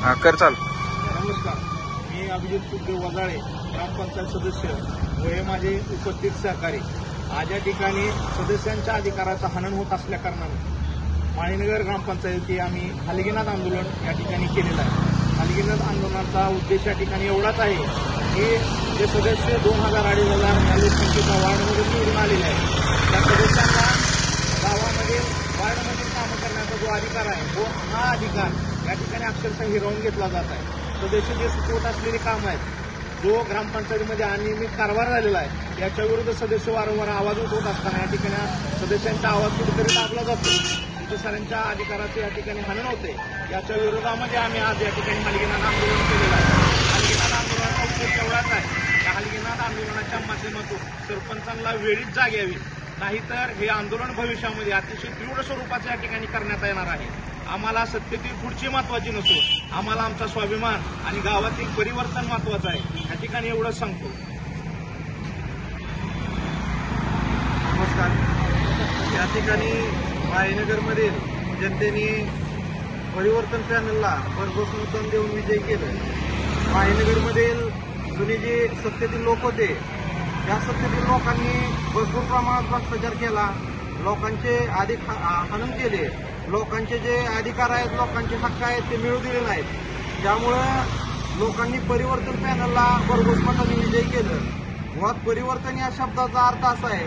कर चाल. नमस्कार, मी अभिजित सुखदेव वजाळे, ग्रामपंचायत सदस्य व हे माझे उपस्थित सहकारी. आज या ठिकाणी सदस्यांच्या अधिकाराचं हनन होत असल्या कारणाने माळीनगर ग्रामपंचायती आम्ही हलगीनाथ आंदोलन या ठिकाणी केलेलं आहे. हलगीनाथ आंदोलनाचा उद्देश या ठिकाणी एवढाच आहे की जे सदस्य 2000-2500 या लोकसंख्येच्या वार्डमध्ये निवडून आलेले आहेत त्या सदस्यांना गावामध्ये वार्डमध्ये कामं करण्याचा जो अधिकार आहे तो हा अधिकार या ठिकाणी अक्षरशः हिरावून घेतला जात आहे. सदस्य जे सुचवत असलेली कामं आहेत जो ग्रामपंचायतीमध्ये अनियमित कारभार झालेला आहे याच्या विरुद्ध सदस्य वारंवार आवाज उठवत असताना या ठिकाणी सदस्यांचा आवाज कुठेतरी दाबला जातो. सदस्यांच्या अधिकाराचे या ठिकाणी हनन होते. याच्या विरोधामध्ये आम्ही आज या ठिकाणी हलगीनाथ आंदोलन केलेलं आहे. हलगीनाथ आंदोलनाचा उद्देश एवढाच आहे त्या हलगीनाथ आंदोलनाच्या माध्यमातून सरपंचांना वेळीच जाग यावी, नाहीतर हे आंदोलन भविष्यामध्ये अतिशय तीव्र स्वरूपाचे या ठिकाणी करण्यात येणार आहे. आम्हाला सत्तेतील खुर्ची महत्वाची नसो, आम्हाला आमचा स्वाभिमान आणि गावातील परिवर्तन महत्वाचं आहे. या ठिकाणी एवढंच सांगतो. नमस्कार. या ठिकाणी माळीनगरमधील जनतेने परिवर्तन पॅनलला भरघोस मतदान देऊन विजयी केलं. माळीनगरमधील जुने जे सत्तेतील लोक होते त्या सत्तेतील लोकांनी भरपूर प्रमाणात भ्रष्टाचार केला, लोकांचे हनन केले, लोकांचे जे अधिकार आहेत लोकांचे हक्क आहेत ते मिळू दिले नाहीत. त्यामुळं लोकांनी परिवर्तन पॅनलला भरघोस मताने विजयी केलं. मुळात परिवर्तन या शब्दाचा अर्थ असा आहे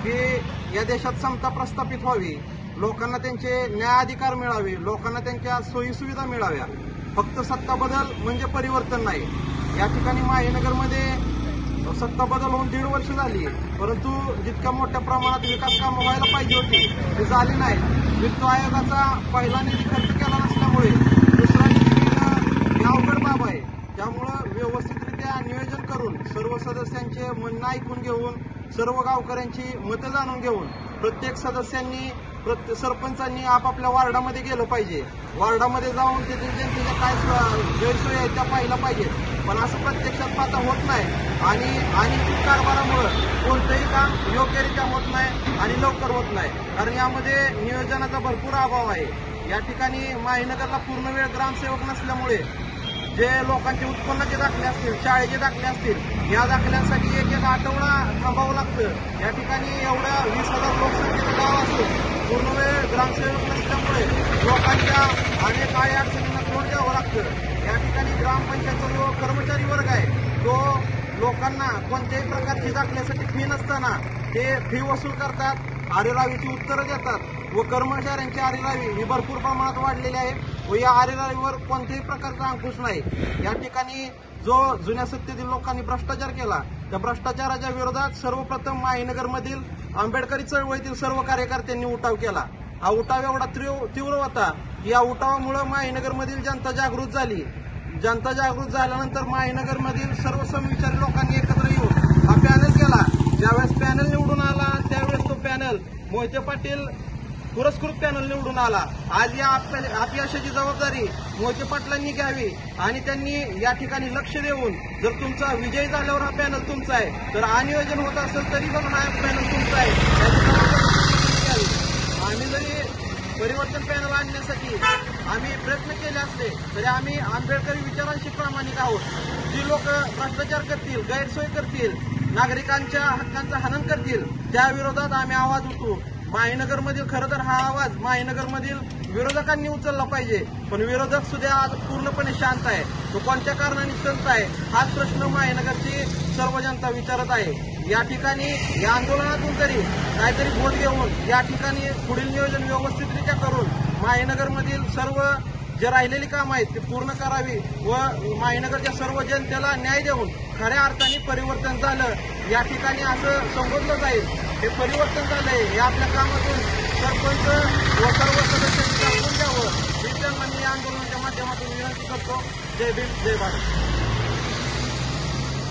की या देशात समता प्रस्थापित व्हावी, लोकांना त्यांचे न्याय अधिकार मिळावे, लोकांना त्यांच्या सोयीसुविधा मिळाव्या. फक्त सत्ता बदल म्हणजे परिवर्तन नाही. या ठिकाणी माळीनगरमध्ये सत्ता बदल होऊन 1.5 वर्ष झाली, परंतु जितक्या मोठ्या प्रमाणात विकास कामं व्हायला पाहिजे होती ते झाली नाही. वित्त आयोगाचा पहिला निधी खर्च केला नसल्यामुळे दुसरा निधी घेणं ही अवघड बाब आहे. त्यामुळं व्यवस्थितरित्या नियोजन करून सर्व सदस्यांचे म्हणणं ऐकून घेऊन सर्व गावकऱ्यांची मतं जाणून घेऊन प्रत्येक सदस्यांनी सरपंचांनी आपापल्या वार्डामध्ये गेलं पाहिजे. वार्डामध्ये जाऊन तेथील जनतेच्या काय गैरसोयी आहेत त्या पाहिलं पाहिजे. पण असं प्रत्यक्षात आता होत नाही आणि अनिश्चित कारभारामुळं कोणतंही काम योग्यरित्या होत नाही आणि लवकर होत नाही, कारण यामध्ये नियोजनाचा भरपूर अभाव आहे. या ठिकाणी माळीनगरला पूर्ण वेळ ग्रामसेवक नसल्यामुळे जे लोकांचे उत्पन्नाचे दाखले असतील, शाळेचे दाखले असतील, या दाखल्यांसाठी एक आठवडा थांबावं लागतं. या ठिकाणी एवढ्या 20,000 लोकसंख्येचं गाव असून पूर्ण वेळ ग्रामसेवक नसल्यामुळे लोकांच्या अनेक अडचणींना तोंड द्यावं लागतं. या ठिकाणी ग्रामपंचायतचा जो कर्मचारी वर्ग आहे तो लोकांना कोणत्याही प्रकारची दाखल्यासाठी फी नसताना ते फी वसूल करतात, आरेरावीची उत्तरं देतात व कर्मचाऱ्यांची आरेरावी ही भरपूर प्रमाणात वाढलेली आहे व या आरेरावीवर कोणत्याही प्रकारचा अंकुश नाही. या ठिकाणी जो जुन्या सत्तेतील लोकांनी भ्रष्टाचार केला त्या भ्रष्टाचाराच्या विरोधात सर्वप्रथम माळीनगरमधील आंबेडकरी चळवळीतील सर्व कार्यकर्त्यांनी उठाव केला. हा उठाव एवढा तीव्र होता की या उठावामुळे माळीनगरमधील जनता जागृत झाली. जनता जागृत झाल्यानंतर माळीनगरमधील सर्व समविचारी लोकांनी एकत्र येऊन हा पॅनल केला. ज्यावेळेस पॅनल निवडून आला त्यावेळेस तो पॅनल मोहिते पाटील पुरस्कृत पॅनल निवडून आला. आज या अपयशाची जबाबदारी मोहिते पाटलांनी घ्यावी आणि त्यांनी या ठिकाणी लक्ष देऊन जर तुमचा विजय झाल्यावर हा पॅनल तुमचा आहे तर अनियोजन होत असेल तरी पण हा पॅनल तुमचा आहे याची जबाबदारी घ्यावी. आम्ही जरी परिवर्तन पॅनल आणण्यासाठी आम्ही प्रयत्न केले असले तरी आम्ही आंबेडकरी विचारांशी प्रामाणिक आहोत. जी लोक भ्रष्टाचार करतील, गैरसोय करतील, नागरिकांच्या हक्कांचं हनन करतील त्या विरोधात आम्ही आवाज उठवू. माळीनगरमधील खरं तर हा आवाज माळीनगरमधील विरोधकांनी उचलला पाहिजे, पण विरोधक सुद्धा आज पूर्णपणे शांत आहे. तो कोणत्या कारणाने शांत आहे हाच प्रश्न माळीनगरची सर्व जनता विचारत आहे. या ठिकाणी या आंदोलनातून तरी काहीतरी बोध घेऊन या ठिकाणी पुढील नियोजन व्यवस्थितरित्या करून माळीनगरमधील सर्व जे राहिलेली कामं आहेत ती पूर्ण करावी व माळीनगरच्या सर्व जनतेला न्याय देऊन खऱ्या अर्थाने परिवर्तन झालं या ठिकाणी असं संबोधलं जाईल. हे परिवर्तन झालंय हे आपल्या कामातून सरपंच व सर्व सदस्यांनी दाखवून द्यावं ही त्यांना मी या आंदोलनाच्या माध्यमातून विनंती करतो. जय भीम, जय भारत.